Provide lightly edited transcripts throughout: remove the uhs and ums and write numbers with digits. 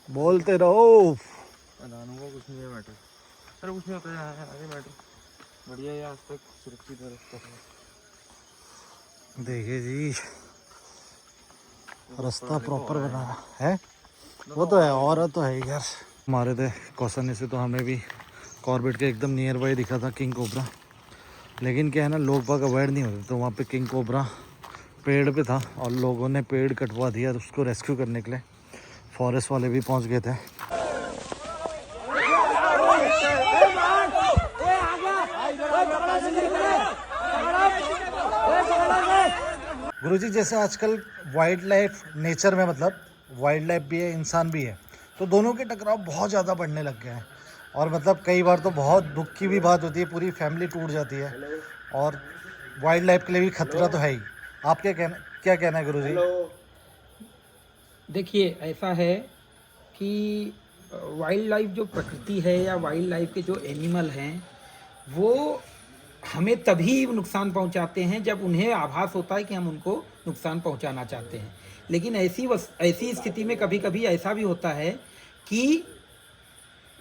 बोलते रहो। अदानों को कुछ नहीं है मैटर। अरे कुछ नहीं होता है आगे मैटर। बढ़िया है आज तक सुरक्षित है रास्ता। देखिए जी रास्ता देखो प्रॉपर आ रहा बना है। है। वो तो है और तो है यार। हमारे थे कौसने से तो हमें भी कॉर्बेट के एकदम नियर बाई दिखा था किंग कोबरा। लेकिन क्या है ना लोग बाग अवॉइड नहीं होते तो वहाँ पे किंग कोबरा पेड़ पे था और लोगों ने पेड़ कटवा दिया उसको रेस्क्यू करने के लिए फॉरेस्ट वाले भी पहुँच गए थे। गुरुजी जैसे आजकल वाइल्ड लाइफ नेचर में मतलब वाइल्ड लाइफ भी है इंसान भी है तो दोनों के टकराव बहुत ज़्यादा बढ़ने लग गए हैं और मतलब कई बार तो बहुत दुख की भी बात होती है पूरी फैमिली टूट जाती है और वाइल्ड लाइफ के लिए भी खतरा तो है ही। आप क्या कहना है गुरुजी? देखिए ऐसा है कि वाइल्ड लाइफ जो प्रकृति है या वाइल्ड लाइफ के जो एनिमल हैं वो हमें तभी नुकसान पहुंचाते हैं जब उन्हें आभास होता है कि हम उनको नुकसान पहुंचाना चाहते हैं। लेकिन ऐसी स्थिति में कभी कभी ऐसा भी होता है कि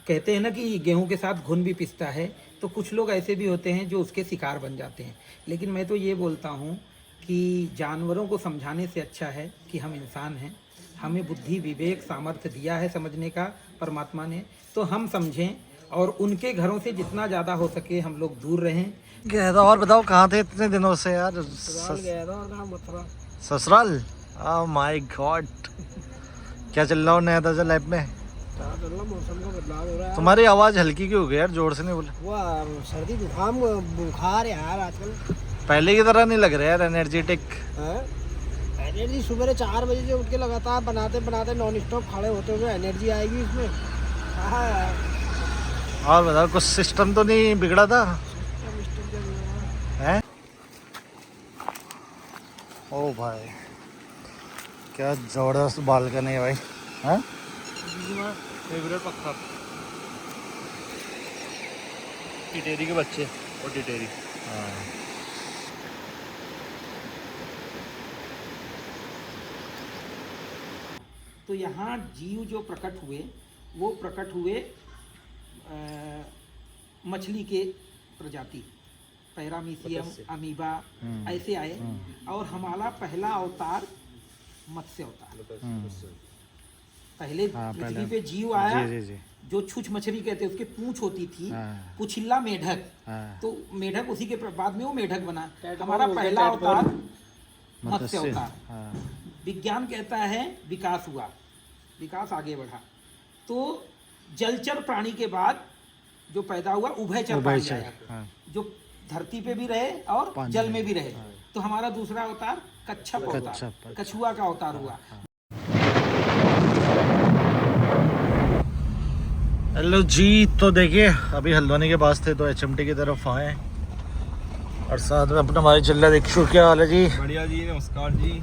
कहते हैं ना कि गेहूं के साथ घुन भी पिसता है, तो कुछ लोग ऐसे भी होते हैं जो उसके शिकार बन जाते हैं। लेकिन मैं तो ये बोलता हूँ कि जानवरों को समझाने से अच्छा है कि हम इंसान हैं, हमें बुद्धि विवेक सामर्थ्य दिया है समझने का परमात्मा ने, तो हम समझें और उनके घरों से जितना ज़्यादा हो सके हम लोग दूर रहें। गया था और बताओ कहाँ थे इतने दिनों से यार? गया था और कहाँ मथुरा। ससुराल? Oh my God. क्या चल रहा हो नया ताजा लाइफ में? मौसम का बदलाव हो रहा है। तुम्हारी आवाज़ हल्की क्यों हो गई यार? जोर से नहीं बोले। वो सर्दी जुकाम बुखार यार आजकल पहले की तरह नहीं लग रहा यार एनर्जेटिक। एनर्जी सुबह 4 बजे से उठ के लगातार बनाते बनाते नॉन स्टॉप खड़े होते हुए एनर्जी आएगी इसमें। हाँ यार। और बताओ कुछ सिस्टम तो नहीं बिगड़ा था? हैं? ओ भाई क्या जबरदस्त बालकनी है भाई। हैं? फेवरेट पत्थर टिटेरी के बच्चे और टिटेरी। तो यहाँ जीव जो प्रकट हुए वो प्रकट हुए मछली के प्रजाति पैरामीशियम अमीबा ऐसे आए और हमारा पहला अवतार मत्स्य अवतार। पहले पृथ्वी पे जीव आया जी जी। जो छुछ मछली कहते हैं, उसके पूंछ होती थी, पुछिल्ला मेढक। तो मेढक उसी के बाद में वो मेढक बना। हमारा पहला अवतार मत्स्य अवतार। विज्ञान कहता है विकास हुआ, विकास आगे बढ़ा, तो जलचर प्राणी के बाद जो पैदा हुआ उभयचर प्राणी आया, जो धरती पे भी रहे और जल में भी रहे। तो हमारा दूसरा अवतार कच्छप अवतार, कछुआ का अवतार हुआ। हेलो जी, तो देखिए अभी हल्द्वानी के पास थे तो एचएमटी की तरफ आए और साथ में अपना भाई चल रहा है। देखियो क्या हाल है जी? बढ़िया जी, नमस्कार जी।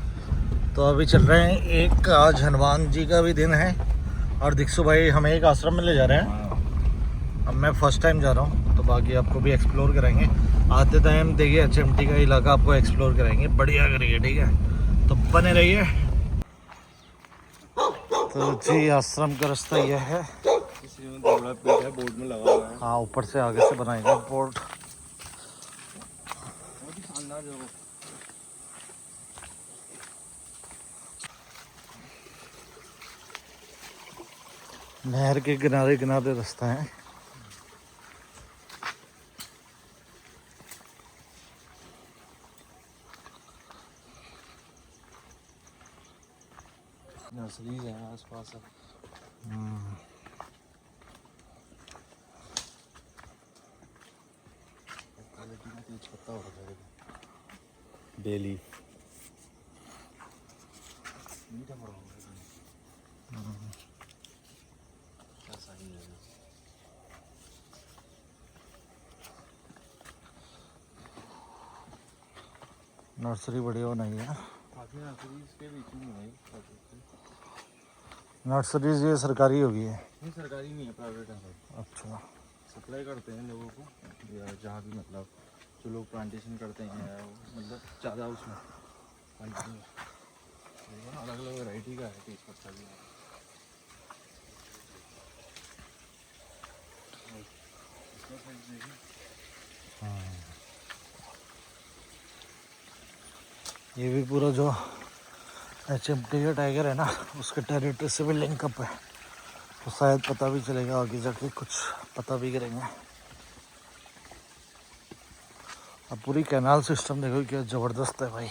तो अभी चल रहे हैं, एक आज हनुमान जी का भी दिन है और दीक्षु भाई हमें एक आश्रम में ले जा रहे हैं। अब मैं फर्स्ट टाइम जा रहा हूँ तो बाकी आपको भी एक्सप्लोर कराएंगे। आते टाइम देखिए एचएमटी का इलाका आपको एक्सप्लोर कराएंगे, बढ़िया करिए, ठीक है? तो बने रहिए। तो जी आश्रम का रास्ता यह है। बोर्ड में लगा हुआ है। हाँ ऊपर से आगे से बनाएंगे बोर्ड। बहुत ही शानदार जगह। नहर के किनारे किनारे रास्ता है। नर्सरीज हैं आसपास। डेली नर्सरी बढ़िया बनाई है। काफी नर्सरीज के बीच में है। नर्सरीज ये सरकारी होगी है? नहीं सरकारी नहीं है, प्राइवेट है। अच्छा। सप्लाई करते हैं लोगों को या जहाँ भी मतलब जो लोग प्लांटेशन करते हैं मतलब ज़्यादा उसमें अलग अलग वैरायटी का है तेज पत्ता भी। ये भी पूरा जो HMT का टाइगर है ना, उसके टेरिटरी से भी लिंकअप है, तो शायद पता भी चलेगा आगे जाके, कुछ पता भी करेंगे। अब पूरी कैनाल सिस्टम देखो क्या ज़बरदस्त है भाई।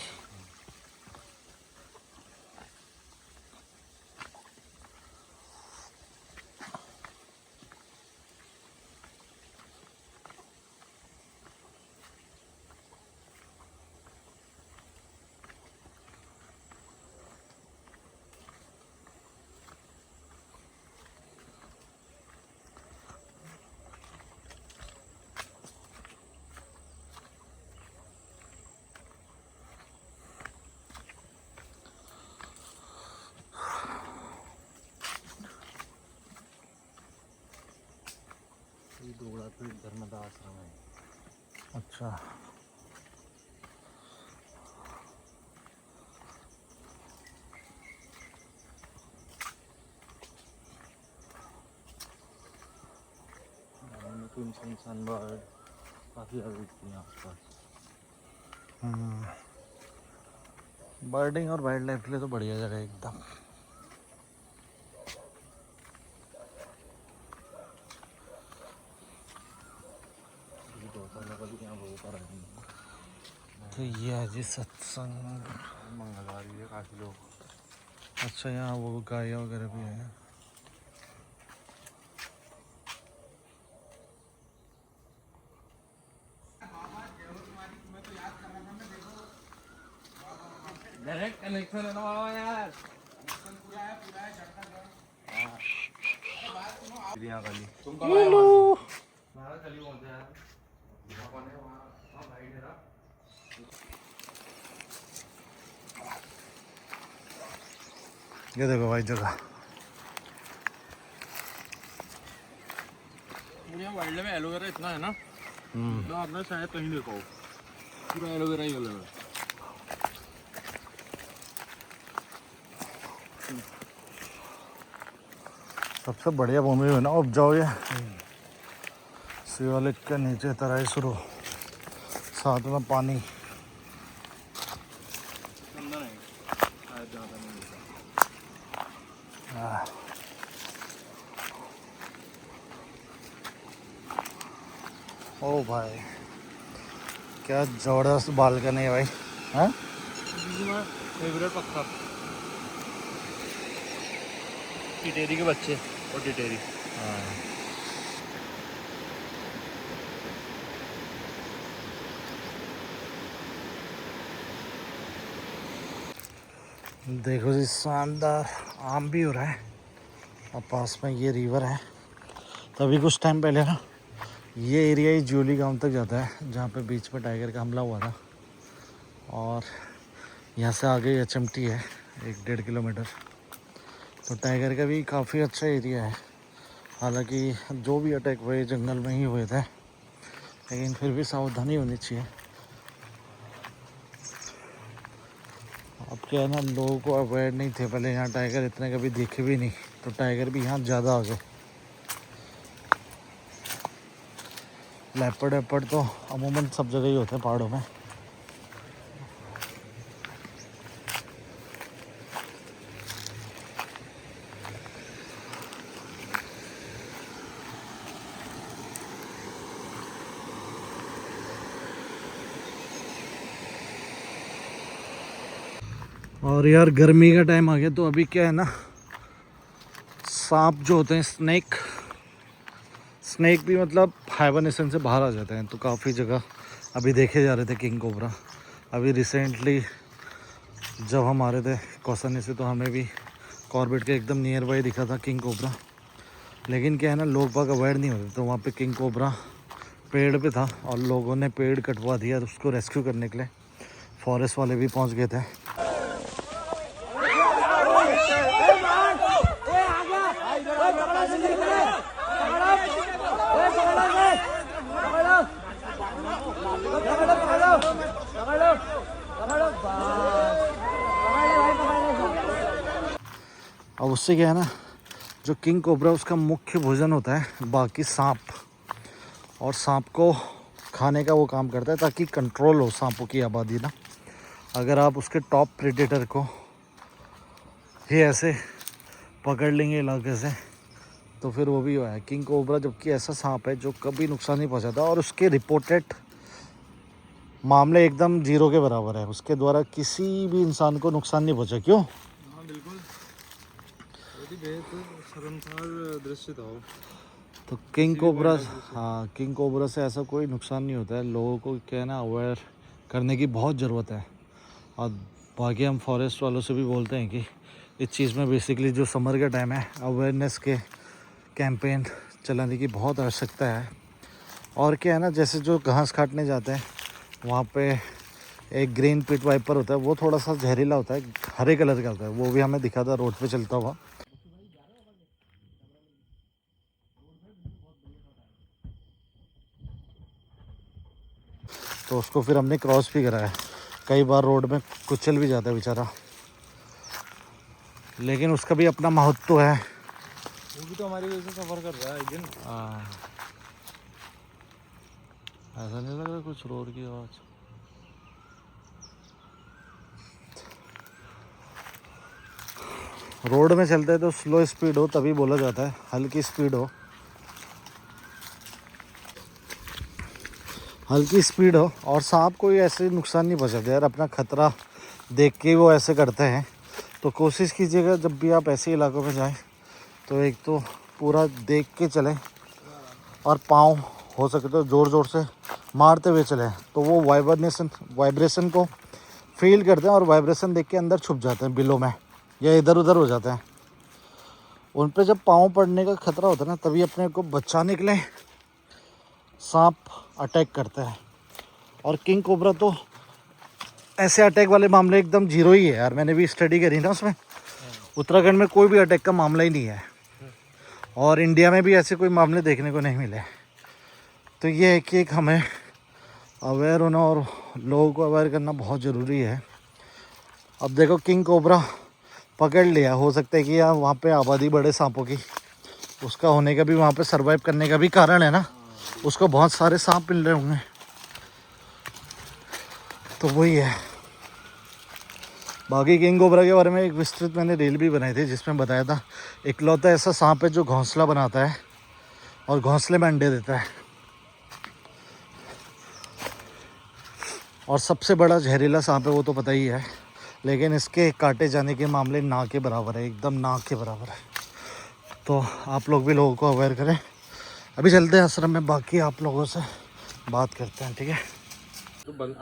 ये दोगड़ा पे धर्मदा आश्रम है। अच्छा, तो इंसान बर्ड काफ़ी ज़्यादा दिखती हैं आसपास। बर्डिंग और वाइल्ड लाइफ के लिए तो बढ़िया जगह है एकदम। गौशाला का भी यहाँ वो कर रहे हैं, तो ये है जी सत्संग। मंगलवार भी है, काफ़ी लोग। अच्छा, यहाँ वो गाय वगैरह भी है। डायरेक्ट कनेक्शन है ना यार। यहाँ गली ये देखो भाई जगह। यहाँ वाइल्ड में एलोवेरा इतना है ना, तो आपने शायद कहीं देखा हो, पूरा एलोवेरा ही लगा है। सबसे बढ़िया भूमि है ना उपजाऊ ये। शिवालिक के नीचे तराई शुरू, साथ में पानी। अंदर है शायद, ज़्यादा नहीं होता। ओ भाई क्या जबरदस्त बालकनी है भाई। हाँ, फेवरेट पत्थर टिटेरी के बच्चे और टिटेरी। देखो जी शानदार आम भी हो रहा है, और पास में ये रिवर है। तभी कुछ टाइम पहले ना ये एरिया ही ज्यूली गांव तक जाता है, जहाँ पे बीच में टाइगर का हमला हुआ था। और यहाँ से आगे HMT है 1-1.5 किलोमीटर। तो टाइगर का भी काफ़ी अच्छा एरिया है। हालांकि जो भी अटैक हुए जंगल में ही हुए थे, लेकिन फिर भी सावधानी होनी चाहिए। अब क्या है ना, लोगों को अवेयर नहीं थे पहले, यहाँ टाइगर इतने कभी दिखे भी नहीं, तो टाइगर भी यहाँ ज़्यादा आ गए। लेपर्ड वेपर्ड तो अमूमन सब जगह ही होते हैं पहाड़ों में। और यार गर्मी का टाइम आ गया, तो अभी क्या है ना, सांप जो होते हैं स्नेक भी मतलब हाइबरनेशन से बाहर आ जाते हैं। तो काफ़ी जगह अभी देखे जा रहे थे किंग कोबरा। अभी रिसेंटली जब हम आ रहे थे कौसानी से, तो हमें भी कॉर्बेट के एकदम नियर बाई दिखा था किंग कोबरा। लेकिन क्या है ना, लोग बाग अवेयर नहीं होते, तो वहाँ पे किंग कोबरा पेड़ पे था, और लोगों ने पेड़ कटवा दिया। उसको रेस्क्यू करने के लिए फॉरेस्ट वाले भी पहुँच गए थे। अब उससे क्या है ना, जो किंग कोबरा उसका मुख्य भोजन होता है बाकी सांप, और सांप को खाने का वो काम करता है ताकि कंट्रोल हो सांपों की आबादी ना। अगर आप उसके टॉप प्रेडेटर को ही ऐसे पकड़ लेंगे इलाके से तो फिर वो भी हुआ है किंग कोबरा, जबकि ऐसा सांप है जो कभी नुकसान नहीं पहुंचाता और उसके रिपोर्टेड मामले एकदम जीरो के बराबर है। उसके द्वारा किसी भी इंसान को नुकसान नहीं पहुंचा। क्यों? हाँ बिल्कुल, बहुत ही बेहद शर्मसार दृश्य था वो। तो किंग कोबरा, हाँ किंग कोबरा से ऐसा कोई नुकसान नहीं होता है। लोगों को क्या है ना, अवेयर करने की बहुत ज़रूरत है। और बाकी हम फॉरेस्ट वालों से भी बोलते हैं कि इस चीज़ में बेसिकली जो समर का टाइम है अवेयरनेस के कैंपेन चलाने की बहुत आवश्यकता है। और क्या है ना, जैसे जो घास काटने जाते हैं वहाँ पे एक ग्रीन पिट वाइपर होता है, वो थोड़ा सा जहरीला होता है, हरे कलर का होता है, वो भी हमें दिखा था रोड पे चलता हुआ। तो उसको फिर हमने क्रॉस भी कराया। कई बार रोड में कुचल भी जाता है बेचारा, लेकिन उसका भी अपना महत्व है। वो भी तो हमारी वजह से सफ़र कर रहा है एक दिन। ऐसा नहीं लग रहा कुछ रोड की आवाज़? रोड में चलते हैं तो स्लो स्पीड हो तभी बोला जाता है, हल्की स्पीड हो, हल्की स्पीड हो। और सांप कोई ऐसे नुकसान नहीं पहुंचाते यार, अपना खतरा देख के वो ऐसे करते हैं। तो कोशिश कीजिएगा जब भी आप ऐसे इलाकों में जाएं तो एक तो पूरा देख के चलें और पाँव हो सके तो ज़ोर ज़ोर से मारते हुए चलें, तो वो वाइब्रेशन को फील करते हैं और वाइब्रेशन देख के अंदर छुप जाते हैं बिलों में या इधर उधर हो जाते हैं। उन पे जब पाँव पड़ने का खतरा होता है ना, तभी अपने को बचाने के लिए सांप अटैक करते हैं। और किंग कोबरा तो ऐसे अटैक वाले मामले एकदम जीरो ही है यार। मैंने भी स्टडी करी ना उसमें, उत्तराखंड में कोई भी अटैक का मामला ही नहीं है और इंडिया में भी ऐसे कोई मामले देखने को नहीं मिले। तो ये है कि एक हमें अवेयर होना और लोगों को अवेयर करना बहुत ज़रूरी है। अब देखो किंग कोबरा पकड़ लिया, हो सकता है कि यार वहाँ पे आबादी बढ़े सांपों की, उसका होने का भी वहाँ पे सरवाइव करने का भी कारण है ना, उसको बहुत सारे सांप मिल रहे होंगे। तो वही है। बाकी किंग कोबरा के बारे में एक विस्तृत मैंने रील भी बनाई थी जिसमें बताया था इकलौता ऐसा सांप है जो घोंसला बनाता है और घोंसले में अंडे देता है। और सबसे बड़ा जहरीला सांप है वो तो पता ही है, लेकिन इसके काटे जाने के मामले ना के बराबर है, एकदम ना के बराबर है। तो आप लोग भी लोगों को अवेयर करें। अभी चलते हैं आश्रम में, बाकी आप लोगों से बात करते हैं, ठीक है? तो बंद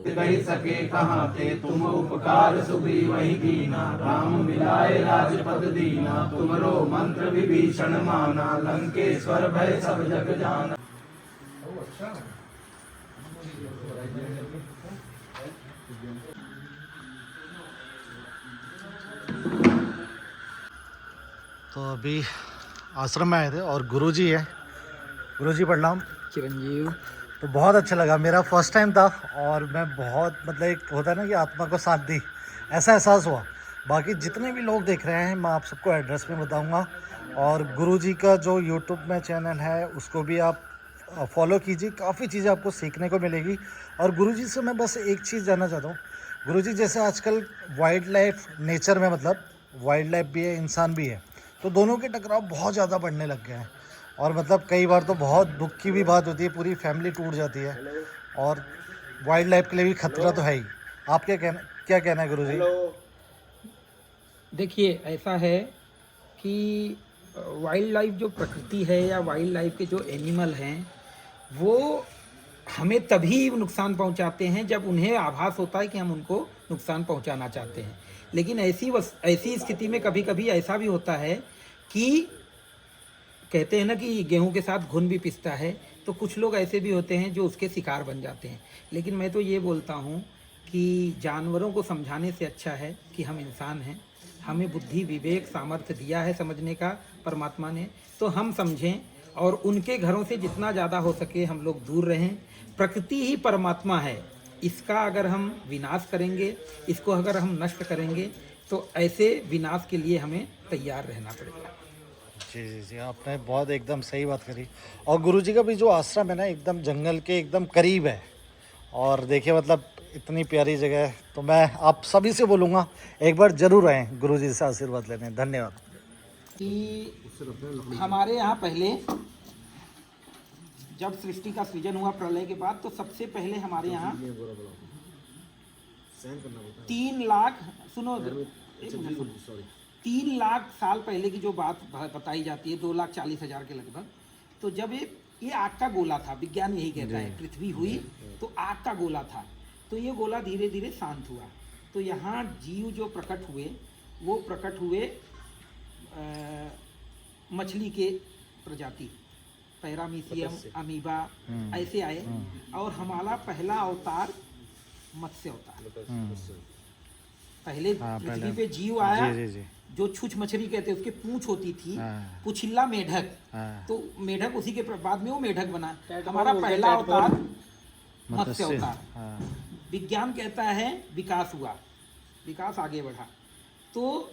कही सके कहाँ थे तुम उपकार सुग्रीवहि कीना, राम मिलाए राजपद दीना, तुमरो मंत्र विभीषण माना, लंकेश्वर भय सब जग जाना। तो अभी आश्रम में आए थे और गुरुजी है, गुरुजी प्रणाम। चिरंजीव। तो बहुत अच्छा लगा, मेरा फर्स्ट टाइम था और मैं बहुत मतलब एक होता है ना कि आत्मा को साथ दी, ऐसा एहसास हुआ। बाकी जितने भी लोग देख रहे हैं मैं आप सबको एड्रेस में बताऊंगा और गुरुजी का जो यूट्यूब में चैनल है उसको भी आप फॉलो कीजिए, काफ़ी चीज़ें आपको सीखने को मिलेगी। और गुरुजी से मैं बस एक चीज़ जानना चाहता हूँ, गुरुजी जैसे आजकल वाइल्ड लाइफ नेचर में मतलब वाइल्ड लाइफ भी है, इंसान भी है, तो दोनों के टकराव बहुत ज़्यादा बढ़ने लग गए हैं और मतलब कई बार तो बहुत दुख की भी बात होती है, पूरी फैमिली टूट जाती है और वाइल्ड लाइफ के लिए भी खतरा तो है ही। आप क्या कहना है गुरुजी? देखिए ऐसा है कि वाइल्ड लाइफ जो प्रकृति है या वाइल्ड लाइफ के जो एनिमल हैं वो हमें तभी नुकसान पहुंचाते हैं जब उन्हें आभास होता है कि हम उनको नुकसान पहुंचाना चाहते हैं। लेकिन ऐसी स्थिति में कभी कभी ऐसा भी होता है कि कहते हैं ना कि गेहूं के साथ घुन भी पिसता है, तो कुछ लोग ऐसे भी होते हैं जो उसके शिकार बन जाते हैं। लेकिन मैं तो ये बोलता हूँ कि जानवरों को समझाने से अच्छा है कि हम इंसान हैं, हमें बुद्धि विवेक सामर्थ्य दिया है समझने का परमात्मा ने, तो हम समझें और उनके घरों से जितना ज़्यादा हो सके हम लोग दूर रहें। प्रकृति ही परमात्मा है, इसका अगर हम विनाश करेंगे, इसको अगर हम नष्ट करेंगे तो ऐसे विनाश के लिए हमें तैयार रहना पड़ेगा। जी जी जी, आपने बहुत एकदम सही बात करी। और गुरुजी का भी जो आश्रम है ना, एकदम जंगल के एकदम करीब है। और देखिए मतलब इतनी प्यारी जगह है, तो मैं आप सभी से बोलूँगा एक बार ज़रूर आएँ गुरुजी से आशीर्वाद लेने। धन्यवाद। कि हमारे यहाँ पहले जब सृष्टि का सृजन हुआ प्रलय के बाद, तो सबसे पहले हमारे यहाँ 3 लाख, सुनो एक मिनट सुनो, 3 लाख साल पहले की जो बात बताई जाती है, 2,40,000 के लगभग। तो जब ये आग का गोला था, विज्ञान यही कहता है, पृथ्वी हुई तो आग का गोला था। तो ये गोला धीरे धीरे शांत हुआ। तो यहाँ जीव जो प्रकट हुए, वो प्रकट हुए मछली के प्रजाति, पैरामीशियम, अमीबा, ऐसे आए। और हमारा पहला अवतार मत्स्य अवतार। पहले पृथ्वी पे जीव आया, जी जी जो छुछ मछली कहते हैं, उसके पूंछ होती थी, पुछिल्ला मेढक। तो मेढक उसी के बाद में वो मेढक बना। हमारा पहला अवतार मत्स्य अवतार। विज्ञान कहता है विकास हुआ, विकास आगे बढ़ा। तो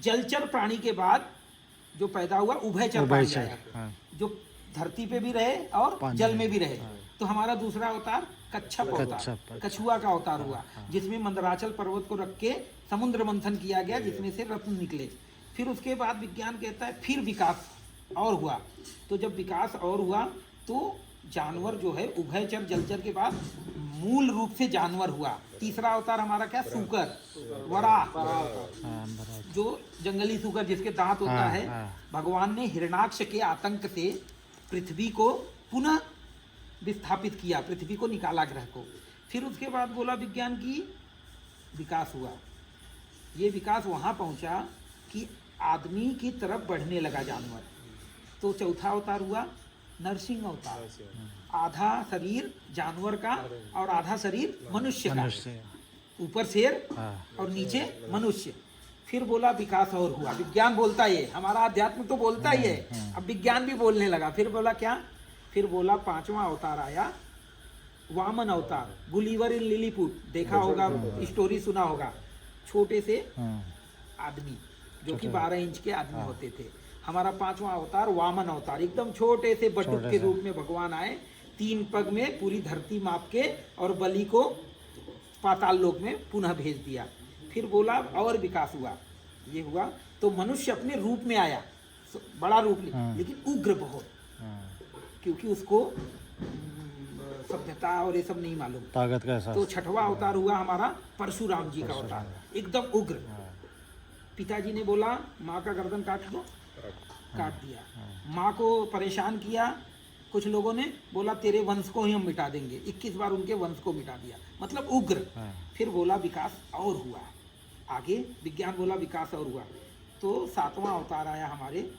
जलचर प्राणी के बाद जो पैदा हुआ उभयचर प्राणी आया, जो धरती पे भी रहे और जल में भी रहे। तो हमारा दूसरा अवतार कच्छप अवतार, कछुआ का अवतार हुआ, जिसमें मंदराचल पर्वत को रख के समुद्र मंथन किया गया, जिसमें से रत्न निकले। फिर उसके बाद विज्ञान कहता है फिर विकास और हुआ। तो जब विकास और हुआ तो जानवर जो है, उभयचर जलचर के बाद मूल रूप से जानवर हुआ। तीसरा अवतार हमारा क्या, सूकर, वरा, जो जंगली सूकर जिसके दांत होता है। भगवान ने हिरणाक्ष के आतंक से पृथ्वी को पुनः विस्थापित किया, पृथ्वी को निकाला, ग्रह को। फिर उसके बाद बोला विज्ञान की विकास हुआ। ये विकास वहाँ पहुँचा कि आदमी की तरफ बढ़ने लगा जानवर। तो चौथा अवतार हुआ नरसिंह अवतार, आधा शरीर जानवर का और आधा शरीर मनुष्य का, ऊपर शेर और नीचे मनुष्य। फिर बोला विकास और हुआ। विज्ञान बोलता ही है, हमारा अध्यात्म तो बोलता ही है, अब विज्ञान भी बोलने लगा। फिर बोला क्या, फिर बोला 5वां अवतार आया वामन अवतार, गुलिवर इन लिलीपुट, देखा होगा, स्टोरी सुना होगा। छोटे से आदमी जो कि 12 इंच के आदमी होते थे। हमारा 5वां अवतार वामन अवतार, एकदम छोटे से बटुक के रूप में भगवान आए, 3 पग में पूरी धरती माप के, और बलि को पाताल लोक में पुनः भेज दिया। फिर बोला और विकास हुआ, ये हुआ। तो मनुष्य अपने रूप में आया, बड़ा रूप, लेकिन उग्र बहुत, क्योंकि उसको सभ्यता और ये सब नहीं मालूम, ताकत का एहसास। तो 6वां अवतार हुआ हमारा परशुराम जी का अवतार, एकदम उग्र। पिताजी ने बोला माँ का गर्दन काट दो, काट दिया। माँ को परेशान किया कुछ लोगों ने, बोला तेरे वंश को ही हम मिटा देंगे, 21 बार उनके वंश को मिटा दिया, मतलब उग्र। फिर बोला विकास और हुआ, आगे विज्ञान बोला विकास और हुआ। तो 7वां अवतार आया हमारे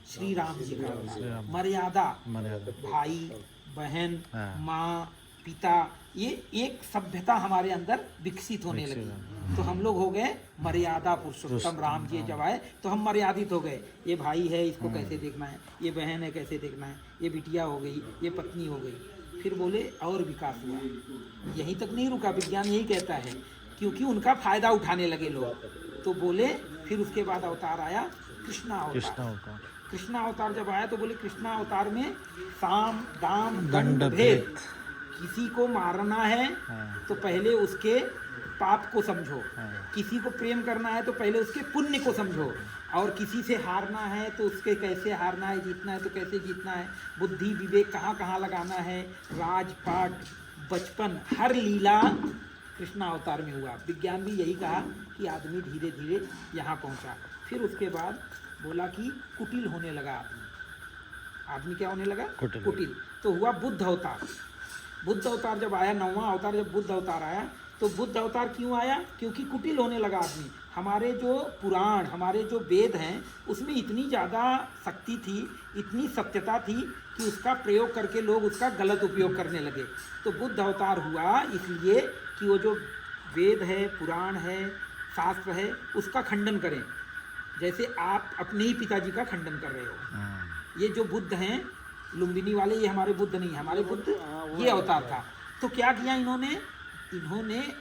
श्री राम जी का, मर्यादा, भाई बहन, माँ, पिता, ये एक सभ्यता हमारे अंदर विकसित होने लगी। तो हम लोग हो गए मर्यादा पुरुषोत्तम। राम जी जब आए तो हम मर्यादित हो गए। ये भाई है, इसको कैसे देखना है, ये बहन है, कैसे देखना है, ये बिटिया हो गई, ये पत्नी हो गई। फिर बोले और विकास हुआ। यहीं तक नहीं रुका, विज्ञान यही कहता है, क्योंकि उनका फायदा उठाने लगे लोग। तो बोले फिर उसके बाद अवतार आया कृष्णा अवतार। कृष्णा अवतार जब आया तो बोले कृष्णा अवतार में साम दाम दंड भेद, किसी को मारना है तो पहले उसके पाप को समझो, किसी को प्रेम करना है तो पहले उसके पुण्य को समझो, और किसी से हारना है तो उसके कैसे हारना है, जीतना है तो कैसे जीतना है, बुद्धि विवेक कहाँ कहाँ लगाना है, राजपाट, बचपन, हर लीला कृष्णा अवतार में हुआ। विज्ञान भी यही कहा कि आदमी धीरे धीरे यहाँ पहुँचा। फिर उसके बाद बोला कि कुटिल होने लगा आदमी क्या होने लगा, कुटिल। तो हुआ बुद्ध अवतार। बुद्ध अवतार जब आया, 9वां अवतार जब बुद्ध अवतार आया, तो बुद्ध अवतार क्यों आया, क्योंकि कुटिल होने लगा आदमी। हमारे जो पुराण, हमारे जो वेद हैं, उसमें इतनी ज़्यादा शक्ति थी, इतनी सत्यता थी कि उसका प्रयोग करके लोग उसका गलत उपयोग करने लगे। तो बुद्ध अवतार हुआ इसलिए कि वो जो वेद है, पुराण है, शास्त्र है, उसका खंडन करें। जैसे आप अपने ही पिताजी का खंडन कर रहे हो। ये जो बुद्ध हैं लुम्बिनी वाले, ये हमारे बुद्ध नहीं, हमारे बुद्ध ये अवतार था। तो क्या किया इन्होंने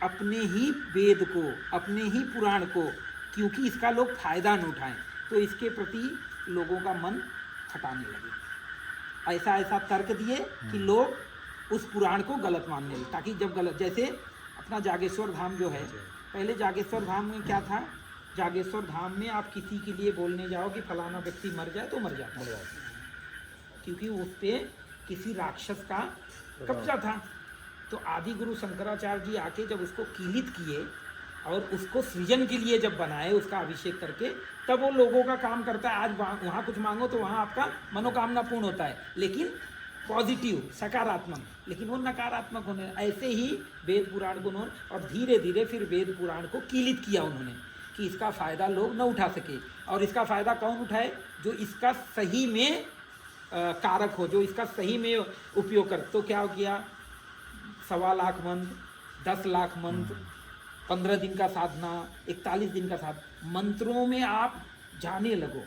अपने ही वेद को, अपने ही पुराण को क्योंकि इसका लोग फायदा न उठाएं, तो इसके प्रति लोगों का मन खटाने लगे। ऐसा ऐसा तर्क दिए कि लोग उस पुराण को गलत मानने लगे, ताकि जब गलत, जैसे अपना जागेश्वर धाम जो है, पहले जागेश्वर धाम में क्या था, जागेश्वर धाम में आप किसी के लिए बोलने जाओ कि फलाना व्यक्ति मर जाए तो मर जाता है, क्योंकि उस पर किसी राक्षस का कब्जा था। तो आदि गुरु शंकराचार्य जी आके जब उसको कीलित किए और उसको सृजन के लिए जब बनाए, उसका अभिषेक करके, तब वो लोगों का काम करता है। आज वहाँ कुछ मांगो तो वहाँ आपका मनोकामना पूर्ण होता है, लेकिन पॉजिटिव, सकारात्मक, लेकिन वो नकारात्मक होने। ऐसे ही वेद पुराण को उन्होंने, और धीरे धीरे फिर वेद पुराण को कीलित किया उन्होंने कि इसका फ़ायदा लोग न उठा सके। और इसका फ़ायदा कौन उठाए, जो इसका सही में कारक हो, जो इसका सही में उपयोग कर। तो क्या किया, 1.25 लाख मंत्र, 10 लाख मंत्र, 15 दिन का साधना, 41 दिन का साधना, मंत्रों में आप जाने लगो।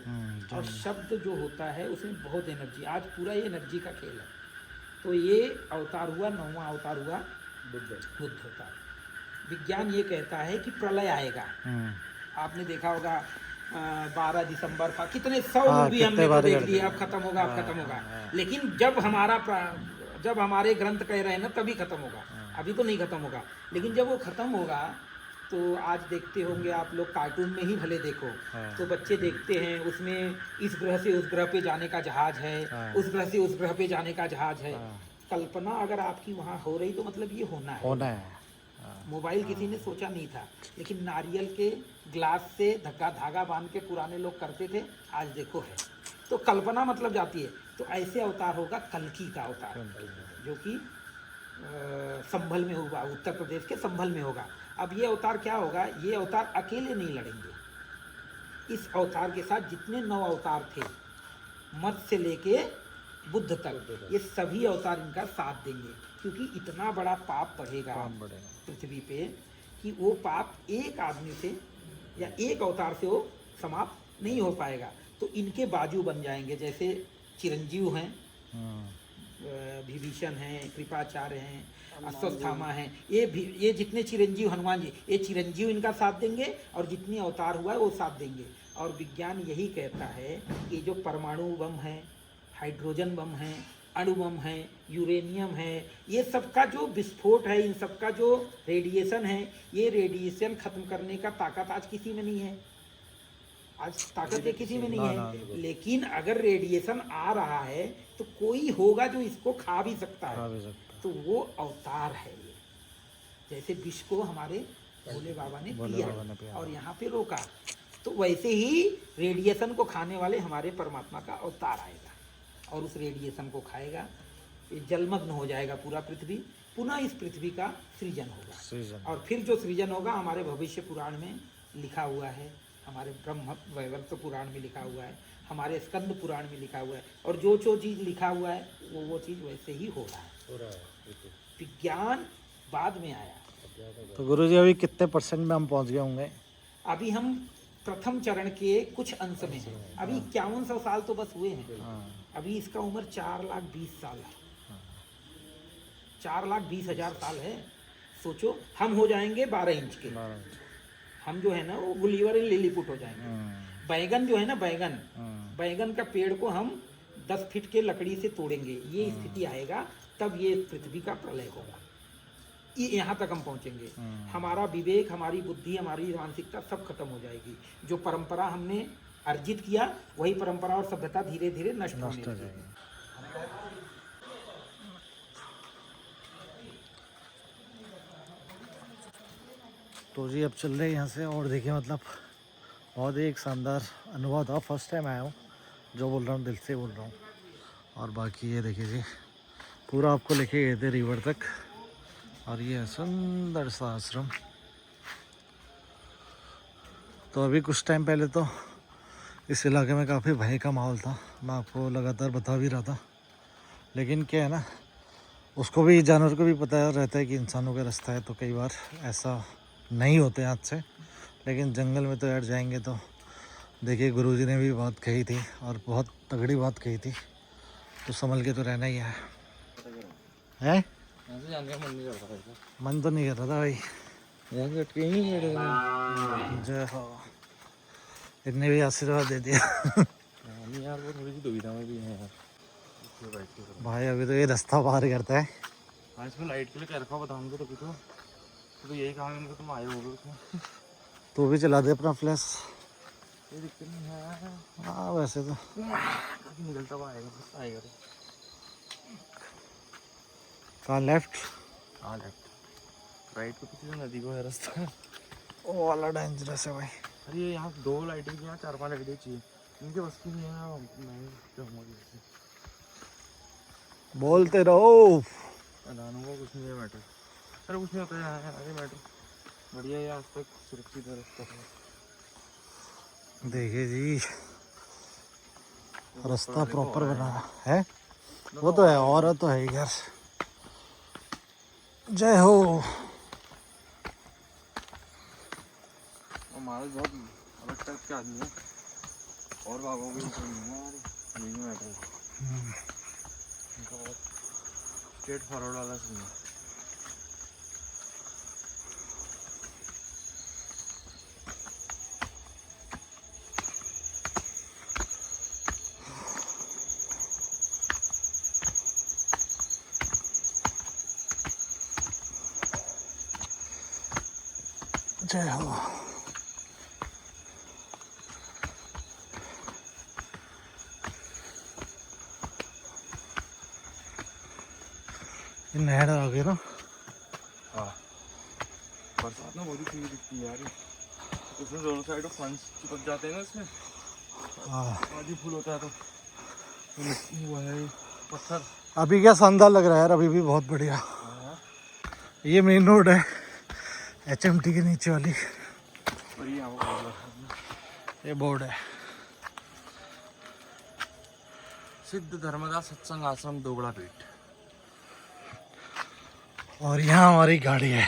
और शब्द जो होता है उसमें बहुत एनर्जी, आज पूरा ये एनर्जी का खेल है। तो ये अवतार हुआ, 9वां अवतार हुआ बुद्ध अवतार। विज्ञान ये कहता है कि प्रलय आएगा। आपने देखा होगा 12 दिसंबर का कितने 100 मूवी हमने तो देख लिया, अब खत्म होगा, अब खत्म होगा। लेकिन जब हमारे ग्रंथ कह रहे हैं ना, तभी खत्म होगा, अभी तो नहीं खत्म होगा। लेकिन जब वो खत्म होगा तो आज देखते होंगे आप लोग, कार्टून में ही भले देखो, तो बच्चे देखते हैं उसमें इस ग्रह से उस ग्रह पे जाने का जहाज है, उस ग्रह से उस ग्रह पे जाने का जहाज है। कल्पना अगर आपकी वहाँ हो रही तो मतलब ये होना है। मोबाइल किसी ने सोचा नहीं था, लेकिन नारियल के ग्लास से धागा बांध के पुराने लोग करते थे, आज देखो है। तो कल्पना मतलब जाती है। तो ऐसे अवतार होगा कल्कि का अवतार, जो कि संभल में होगा, उत्तर प्रदेश के संभल में होगा। अब ये अवतार क्या होगा, ये अवतार अकेले नहीं लड़ेंगे। इस अवतार के साथ जितने 9 अवतार थे, मत्स्य से लेके बुद्ध तक, ये सभी अवतार इनका साथ देंगे। क्योंकि इतना बड़ा पाप बढ़ेगा पृथ्वी पे कि वो पाप एक आदमी से या एक अवतार से वो समाप्त नहीं हो पाएगा। तो इनके बाजू बन जाएंगे, जैसे चिरंजीव हैं, विभीषण हैं, कृपाचार्य हैं, अश्वत्थामा हैं, ये जितने चिरंजीव, हनुमान जी, ये चिरंजीव इनका साथ देंगे, और जितने अवतार हुआ है वो साथ देंगे। और विज्ञान यही कहता है कि जो परमाणु बम है, हाइड्रोजन बम है, अणु बम है, यूरेनियम है, ये सब का जो विस्फोट है, इन सब का जो रेडिएशन है, ये रेडिएशन खत्म करने का ताकत आज किसी में नहीं है। आज ताकत ये किसी में नहीं है। लेकिन अगर रेडिएशन आ रहा है तो कोई होगा जो इसको खा भी सकता है, तो वो अवतार है ये। जैसे विष को हमारे भोले बाबा ने पिया और यहाँ पे रोका, तो वैसे ही रेडिएशन को खाने वाले हमारे परमात्मा का अवतार आएगा और उस रेडिएशन को खाएगा। ये जलमग्न हो जाएगा पूरा पृथ्वी, पुनः इस पृथ्वी का सृजन होगा। और फिर जो सृजन होगा हमारे भविष्य पुराण में लिखा हुआ है, हमारे ब्रह्म वैवर्त पुराण में लिखा हुआ है, हमारे स्कंद पुराण में लिखा हुआ है। और जो जो चीज़ लिखा हुआ है वो चीज़ वैसे ही हो रहा है। विज्ञान बाद में आया। तो गुरुजी अभी कितने % में हम पहुंच गए होंगे? अभी हम प्रथम चरण के कुछ अंश में हैं। अभी 5100 साल तो बस हुए हैं। अभी इसका उम्र 4,20,000 साल है। 4,20,000 साल है। सोचो हम हो जाएंगे 12 इंच के। हम जो है ना वो गुलिवर एंड लिलीपुट हो जाएंगे। बैगन जो है ना, बैगन का पेड़ को हम 10 फीट के लकड़ी से तोड़ेंगे, ये स्थिति आएगा, तब ये पृथ्वी का प्रलय होगा। ये यहाँ तक हम पहुँचेंगे। हमारा विवेक, हमारी बुद्धि, हमारी मानसिकता सब खत्म हो जाएगी। जो परंपरा हमने अर्जित किया, वही परंपरा और सभ्यता धीरे धीरे नष्ट होने लगेगी। तो जी अब चल रहे हैं यहाँ से। और देखिए मतलब बहुत ही एक शानदार अनुभव था। फर्स्ट टाइम आया हूँ, जो बोल रहा हूँ दिल से बोल रहा हूँ। और बाकी ये देखिए जी, पूरा आपको लेके गए थे रिवर तक, और ये है सुंदर सा आश्रम। तो अभी कुछ टाइम पहले तो इस इलाके में काफ़ी भय का माहौल था, मैं आपको लगातार बता भी रहा था। लेकिन क्या है ना, उसको भी, जानवर को भी पता रहता है कि इंसानों का रास्ता है, तो कई बार ऐसा नहीं होते हाथ से। लेकिन जंगल में तो यार जाएंगे तो देखिए, गुरुजी ने भी बात कही थी और बहुत तगड़ी बात कही थी, तो संभल के तो रहना ही है। मन तो नहीं कर रहा था भाई। जय हो। इतने भी आशीर्वाद दे दिया। नहीं यार वो थोड़ी सी दुविधा में भी है यार, इसलिए बाइक की तरफ। भाई अभी तो ये रास्ता पार करता है। हाँ इसमें लाइट के लिए कह रखा बताऊँगा तभी तो यही कहा मैंने तुम आए होगे उसमें। तू भी चला दे अपना फ्लैश। कोई दिक्कत नहीं है, हाँ वैसे तो निकलता हुआ आएगा बस आएगा तो। कहाँ लेफ्ट? हाँ लेफ्ट, राइट के पीछे नदी को है रास्ता। वो वाला डेंजरस है भाई। अरे ये यहाँ 2 लाइटें की, यहाँ 4-5 लाइटें चाहिए, इनके बस की नहीं है। मैं कहूँगा बोलते रहो। अदानों को कुछ नहीं है मैटर। अरे कुछ नहीं होता है, अरे मैटर बढ़िया है, आज तक सुरक्षित है रास्ता। देखिए जी रास्ता प्रॉपर बना है, वो तो है और तो है यार। जय हो। हमारा बहुत अलग टाइप के आदमी है और बाबों के ऊपर नहीं है हमारे, यही मैटर है इनका, बहुत स्ट्रेट फॉरवर्ड वाला सीन है। जय हो। ये नहर आ गई ना। हाँ बरसात में बहुत ही चीज़ दिखती है यार, इसमें दोनों साइड फंस चिपक जाते हैं ना इसमें, आधी फुल होता है तो वो है पत्थर। अभी क्या शानदार लग रहा है यार, अभी भी बहुत बढ़िया। ये मेन रोड है HMT के नीचे वाली, और ये यहाँ ये बोर्ड है सिद्ध धर्मदास सत्संग आश्रम दोगड़ा पीठ। और यहाँ हमारी गाड़ी है।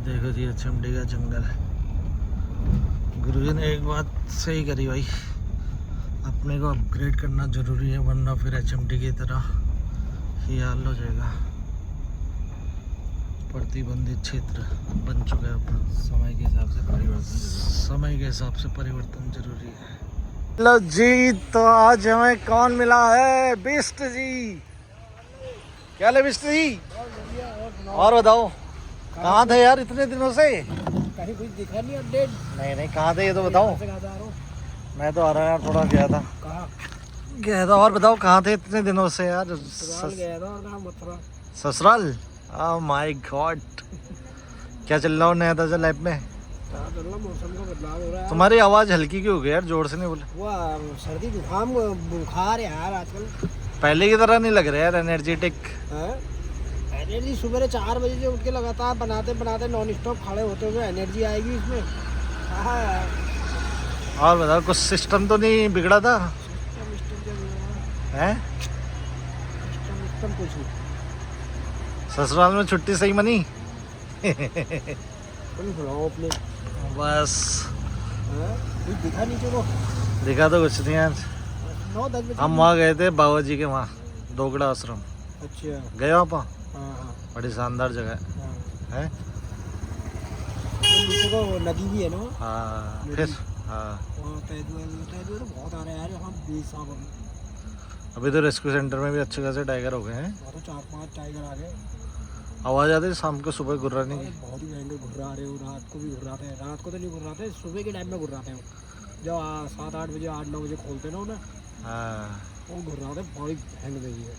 देखो जी HMT का जंगल है। गुरुजी ने एक बात सही करी भाई, अपने को अपग्रेड करना जरूरी है, वरना फिर HMT की तरह ही हाल हो जाएगा। प्रतिबंधित क्षेत्र बन चुका है अब। समय के हिसाब से परिवर्तन समय के हिसाब से परिवर्तन जरूरी है। लो जी, तो आज हमें कौन मिला है? बिस्ट जी। क्या ले बिस्ट जी? और बताओ कहाँ थे यार इतने दिनों से? कहीं कुछ दिखा नहीं अपडेट। नहीं कहाँ थे ये तो बताओ। मैं तो आ रहा यार, थोड़ा गया था। कहाँ गया था? और बताओ कहाँ थे इतने दिनों से यार? गया था और मथुरा। ससुराल? Oh my God. क्या चल रहा हो नया ताजा लाइफ में? मौसम का बदलाव हो रहा है। तुम्हारी आवाज हल्की क्यों हो गई यार? जोर से नहीं बोले। वो सर्दी जुकाम बुखार है यार आजकल। पहले की तरह नहीं लग रहा यार एनर्जेटिक। एनर्जी सुबह 4 बजे से उठ के लगातार बनाते बनाते नॉन स्टॉप खड़े होते हुए एनर्जी आएगी इसमें। हाँ यार। और बताओ कुछ सिस्टम तो नहीं बिगड़ा था? हैं? सिस्टम कुछ नहीं। ससुराल में छुट्टी सही मनी? तुम सुनाओ अपने। बस कुछ दिखा नहीं चलो। दिखा तो कुछ नहीं आज। 9-10 बजे हम वहाँ गए थे बाबा जी के वहाँ, दोगड़ा आश्रम। अच्छा। गए वहाँ पर? हाँ। बड़ी शानदार जगह है। नीचे को नदी भी है ना। हाँ फिर हाँ वहाँ तेंदुए तो बहुत आ रहे हैं यार यहाँ 20 साल। अभी तो रेस्क्यू सेंटर में भी अच्छे खासे टाइगर हो गए हैं। वहाँ तो 4-5 टाइगर आ गए। आवाज़ आती है शाम को सुबह गुर्राने की। बहुत ही महंगे घुर्रा रहे हो, रात को भी घुर्राते हैं। रात को तो नहीं घुर्राते, सुबह के टाइम में घुर्राते हैं। जब 7-8 बजे 8-9 बजे खोलते हैं ना उन्हें, हाँ वो घुर्राते बड़ी भयंकर देगी है।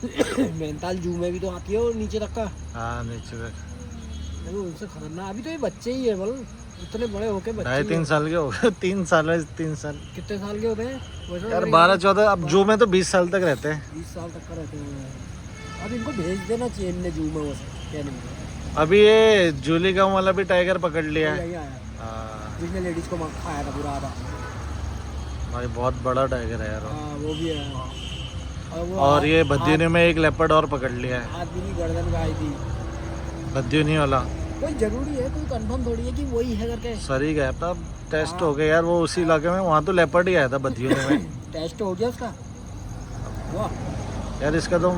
मेंताल जू में भी तो आती है वो नीचे तक का। हाँ नीचे तक। नहीं उनसे खतरनाक अभी तो ये बच्चे ही है, बल इतने बड़े होके बच्चे। 2.5-3 साल के हो गए। 3 साल है, 3 साल। कितने साल के होते हैं वैसे? यार 12-14, अब जू में तो 20 साल तक रहते हैं। 20 साल तक का रहते हैं। अब इनको भेज देना चाहिए इनने जू में, वैसे क्या नहीं। अभी ये जूली गांव वाला भी टाइगर पकड़ लिया है। यही आया हाँ ऑफिस में लेडीज को खाया था पूरा आधा। भाई बहुत बड़ा टाइगर है यार। हाँ वो भी है। और ये बद्यूनी में एक लेपर्ड और पकड़ लिया है। आदमी की गर्दन पे आई थी। बद्यूनी वाला कोई जरूरी है, कोई कंफर्म थोड़ी है कि वही है करके। सर ही गया था, टेस्ट हो गया यार, वो उसी इलाके में, वहाँ तो लेपर्ड ही आया था बद्यूनी में। टेस्ट हो गया उसका। वाह यार इसका तो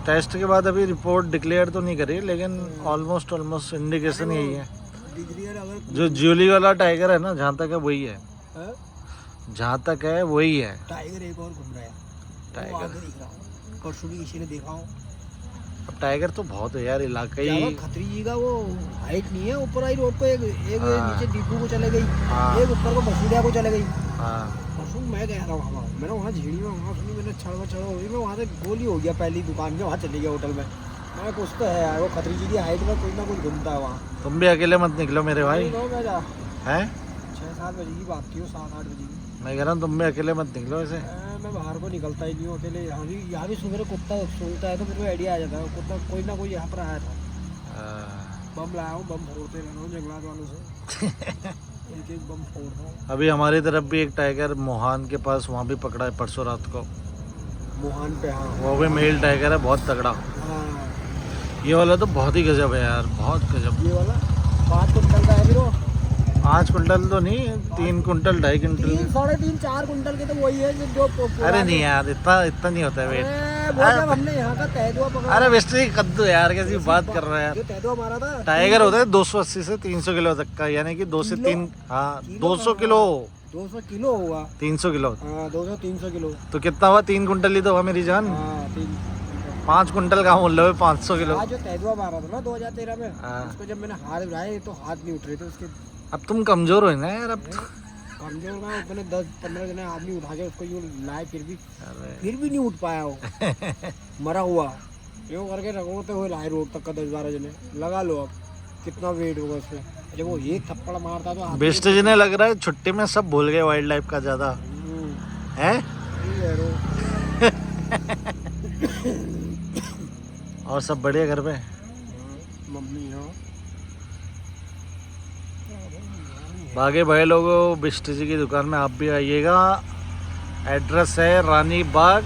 टेस्ट के बाद अभी रिपोर्ट डिक्लेयर तो नहीं करी, लेकिन ऑलमोस्ट इंडिकेशन यही है। डिग्रियर अगर जो ज्यूली वाला टाइगर है ना, जहाँ तक है वही है, हाँ? जहाँ तक है वही है टाइगर एक और घूम रहा है। टाइगर। वो आगे दिख रहा हूँ, परसों भी किसी ने देखा हो। अब टाइगर तो बहुत है यार, इलाका ही। खतरी जी का वो हाइट नहीं है, ऊपर आई रोड पे एक हाँ। नीचे डिपू को चले गई, हाँ। एक ऊपर को बसूलिया को चले गई। हाँ परसों मैं गया था वहाँ, मैंने वहाँ झीड़ी में वहाँ सुनी, मैंने छड़ हो गई, मैं वहाँ से गोली हो गया पहली दुकान में, वहाँ चले गया होटल में। मैं कुछ तो है यार, वो खतरी जी की हाइट में कुछ ना कुछ घूमता है वहाँ। तुम भी अकेले मत निकलो मेरे भाई। मैं जा हैं 6-7 बजे की बात थी, वो 7-8 बजे की। मैं कह रहा हूँ तुम भी अकेले मत निकलो ऐसे। मैं बाहर को निकलता ही नहीं हूँ अकेले। यहाँ भी सुबह कुत्ता सूंघता है तो मेरे को आइडिया आ जाता है, कुत्ता कोई ना कोई यहाँ पर आया था। बम लाया हूँ, बम फोड़ते रहना हूँ जंगलात वालों से। एक बम फोड़ रहा हूँ। अभी हमारी तरफ भी एक टाइगर मोहान के पास वहाँ भी पकड़ा है परसों रात को। मोहान पे हाँ। वो भी मेल टाइगर है, बहुत तगड़ा। हाँ ये वाला तो बहुत ही गजब है यार, बहुत गजब। ये वाला 5 कुंटल का है फिर वो। 5 कुंटल तो नहीं, 3 कुंटल 2.5 कुंटल। 3-3.5-4 कुंटल के तो वही है जो अरे नहीं यार, इतना नहीं होता है वेट। वो जब हमने यहाँ का तैदुआ पकड़ा। अरे वेस्टर्न कद्दू यार, कैसी बात कर रहा है यार। जो तैदुआ मारा था, टाइगर होता है 280 से 300 किलो तक का, यानी कि 2 से 3। हाँ 200 किलो। 200 किलो होगा। 300 किलो हाँ 200-300 किलो। तो कितना हुआ? 3 कुंटल ही तो हुआ मेरी जान। हाँ 3 5 कुंटल का मूल्य है 500 किलो। आज जो तैदुआ मारा था ना 2013 में, हाँ। उसको जब मैंने हाथ उठाए तो हाथ नहीं उठ रहे थे उसके। अब तुम कमजोर हो ना यार अब। कमजोर का मैंने 10-15 जने आदमी उठा के उसको यूँ लाए, फिर अरे भी नहीं उठ पाया वो। मरा हुआ यूँ करके रगड़ते हुए लाए रोड तक का 10-12 जने। लगा लो अब कितना वेट होगा उसमें। जब वो एक थप्पड़ मारता तो बेस्ट जिन्हें लग रहा है छुट्टी में सब भूल गए वाइल्ड लाइफ का ज्यादा है। और सब बढ़िया घर पे? मम्मी हाँ। बाकी भाई लोगों, बिष्ट जी की दुकान में आप भी आइएगा। एड्रेस है Rani Bagh,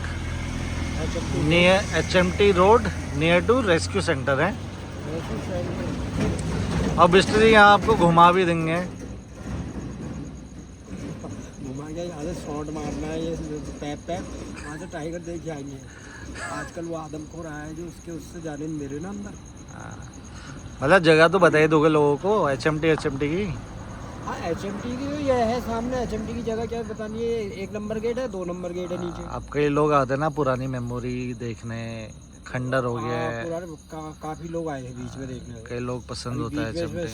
near HMT road, near to rescue centre है। और बिष्ट जी यहाँ आपको घुमा भी देंगे। घुमा के यहाँ से शॉट मारना है, ये पैप वहाँ से टाइगर देख के आएंगे। आजकल वो आदमखोर आया है जो उससे जाने नहीं दे रहे ना अंदर। मतलब जगह तो बता ही दोगे लोगों को HMT की। हाँ HMT की तो यह है सामने। HMT की जगह क्या बतानी है? 1 नंबर गेट है, 2 नंबर गेट है नीचे। अब कई लोग आते हैं ना पुरानी मेमोरी देखने, खंडर हो गया है। पुराने काफी लोग आए हैं बीच में देखने। कई लोग पसंद होता है HMT।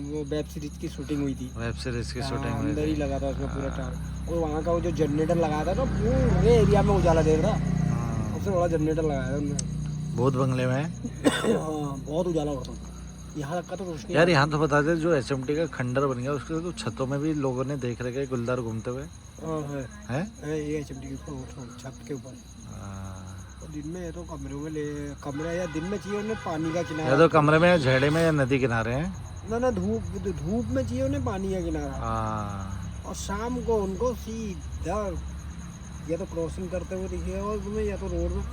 वो वेब सीरीज की शूटिंग हुई थी, वेब सीरीज की शूटिंग हुई अंदर ही थी। लगा था उसमें पूरा टाइम। और वहाँ का वो जो जनरेटर लगाया था ना, पूरे एरिया में उजाला दे रहा था। सबसे बड़ा जनरेटर लगाया था उन्होंने भूत बंगले में। हाँ बहुत उजाला होता था यहाँ तक का तो रोशनी। यार यहाँ तो बता दे, जो HMT का खंडर बन गया उसके तो छतों में भी लोगों ने देख रखे गुलदार घूमते हुए हैं। ये HMT की छत के ऊपर। दिन में ये तो कमरे में कमरा या दिन में चाहिए उन्हें पानी का किनारा। या तो कमरे में, झेड़े में, या नदी किनारे हैं। ना धूप में चाहिए उन्हें पानी का किनारा। और शाम को उनको सीधा या तो क्रॉसिंग करते हुए दिखेगा और तुम्हें, या तो रोड में।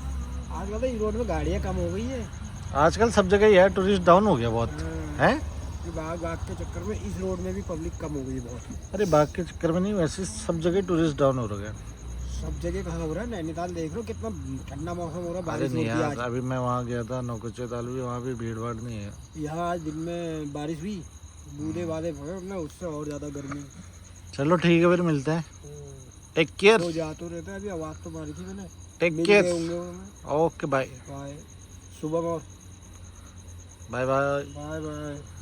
आजकल तो इस रोड में गाड़ियाँ कम हो गई है। आजकल सब जगह यार टूरिस्ट डाउन हो गया बहुत है। बाग के चक्कर में इस रोड में भी पब्लिक कम हो गई है बहुत। अरे बाग के चक्कर में नहीं, वैसे सब जगह टूरिस्ट डाउन हो रहा है। सब जगह कहाँ हो रहा है? नैनीताल देख लो कितना ठंडा मौसम हो रहा है, अरे बारिश नहीं होती है यार, आज। अभी मैं वहाँ गया था नौकुचे ताल भी, वहाँ भी भीड़ भाड़ नहीं है। यहाँ आज दिन में बारिश हुई, बूंदे बादे पड़े, उससे और ज़्यादा गर्मी। चलो ठीक है, फिर मिलते हैं। Take care. तो जा तो रहता है, अभी आवाज़ तो मारी थी मैंने। Take care. होंगे ओके बाय बाय। सुबह और बाय बाय। Bye bye.